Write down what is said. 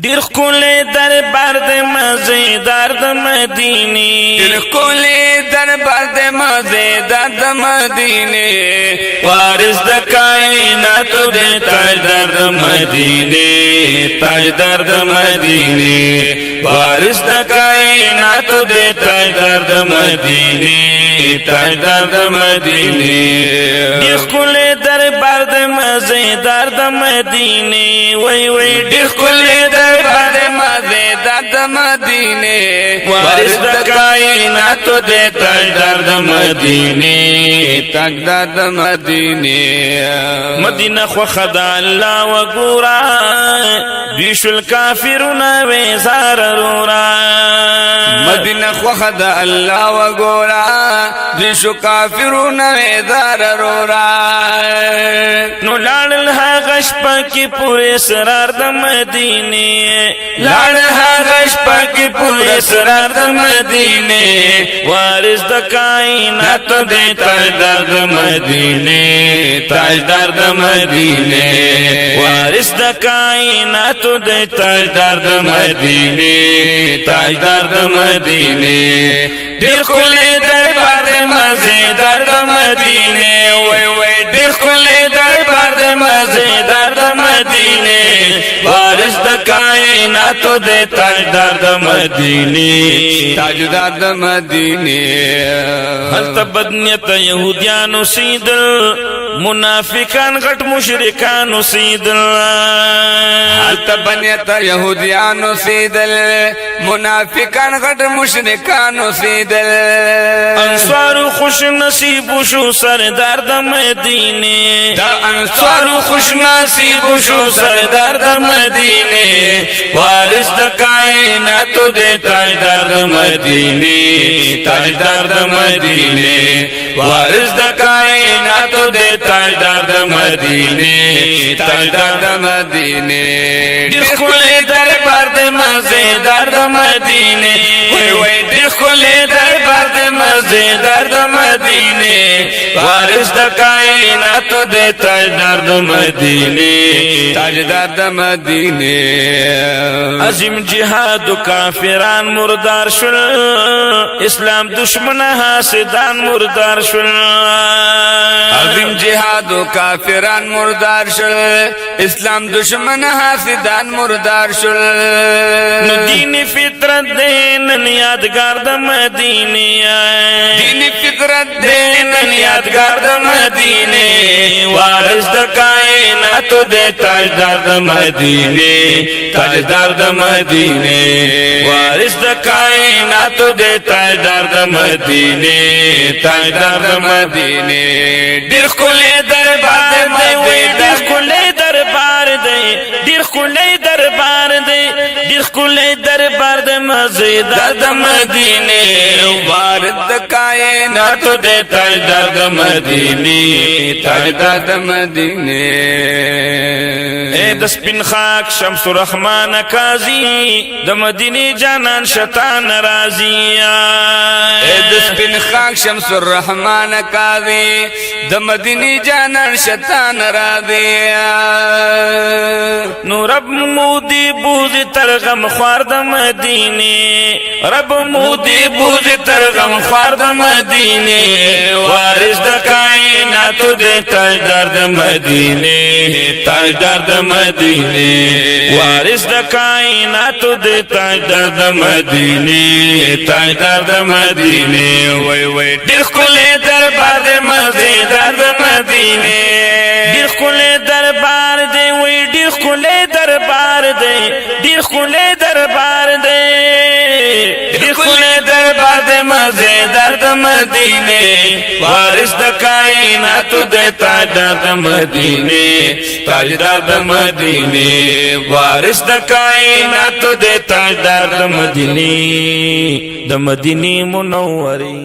ډیر ښکلی دربار د مزیدار د مدینې ډیر ښکلی دربار د مزیدار د مدینې وارث د کائناتو د تاجدار د مدینې تاجدار د مدینې وارث د کائناتو د تاجدار د مدینې تاجدار د مدینې ډیر ښکلی دربار د مزیدار د مدینې وای وای ډیر ښکلی دربار د مزیدار د مدینې وارث د کائناتو د تاجدار د مدینې تاجدار د مدینې مدینه خوښه د الله وګوره دوی شول کافرونه ویزار رورا مدینه خوښه د الله وګوره دوی شو کافرونه ویزار رورا نو لاړل هغه شپه کې پورې اسرار د مدینې لاړل هغه شپه کې پورې اسرار د مدینې وارث د کائناتو د تاجدار د مدینې تاجدار د مدینې وارث د کائناتو د تاجدار د مدینې تاجدار د مدینې ډیر ښکلی دربار د مزیدار د مدینې وای وای ډیر ښکلی دربار د مزیدار د مدینې وارث د کائناتو د تاجدار د مدینې تاجدار د مدینې هلته بدنیت یهودیان اوسېدل منافقان غټ مشرکان اوسېدل هلته بدنیت یهودیان اوسېدل منافقان غټ مشرکان اوسېدل انصار خوش نصیب شو سردار د مدینې دا انصار خوش نصیب شو سردار د مدینې وارث د کائناتو د تاجدار د مدینې تاجدار د مدینې وارث د کائناتو د تاجدار د مدینې تاجدار د مدینې ډیر ښکلی دربار د مزیدار د مدینې وای وای ډیر ښکلی دربار د مزیدار د مدینې وارث د کائناتو د تاجدار د مدینې تاجدار د مدینې عظیم جهاد و کافران مردار شل اسلام دشمن حاسدان مردار شل عظیم جهاد و کافران مردار شل اسلام دشمن حاسدان مردار شل نو دین فطرت دین یادگار د مدینې دین فطرت دین یادگار د مدینې وارث د کائناتو د تاجدار د مدینې تاجدار د مدینې وارث د کائناتو د تاجدار د مدینې تاجدار د مدینې ډیر ښکلی دربار دی وای ډیر ښکلی دربار دی ډیر ښکلی دربار دی ډیر ښکلی دربار د مزیدار د مدینې وارث د کائناتو د تاجدار د مدینې تاجدار د مدینې اے د سپین خاک شمس الرحمن قاضی د مدینې جانان شیطان راضی اے د سپین خاک شمس الرحمن قاضی د مدینې جانان شیطان راضی نو رب مودی بوز ترغم خوار د مدینې رب مودی بوز ترغم خوار د مدینې وارث د کائناتو د تاجدار د مدینې تاجدار د مدینې وارث د کائناتو د تاجدار د مدینې تاجدار د مدینې وای وای ډیر ښکلی دربار د مزیدار د مدینې ډیر ښکلی دربار دی وای ډیر ښکلی دربار دی ډیر ښکلی دربار دی ډیر ښکلی دربار د مزیدار د مدینې وارث د کائناتو د تاجدار د مدینې تاجدار د مدینې وارث د کائناتو د تاجدار د مدینې د مدینې منورې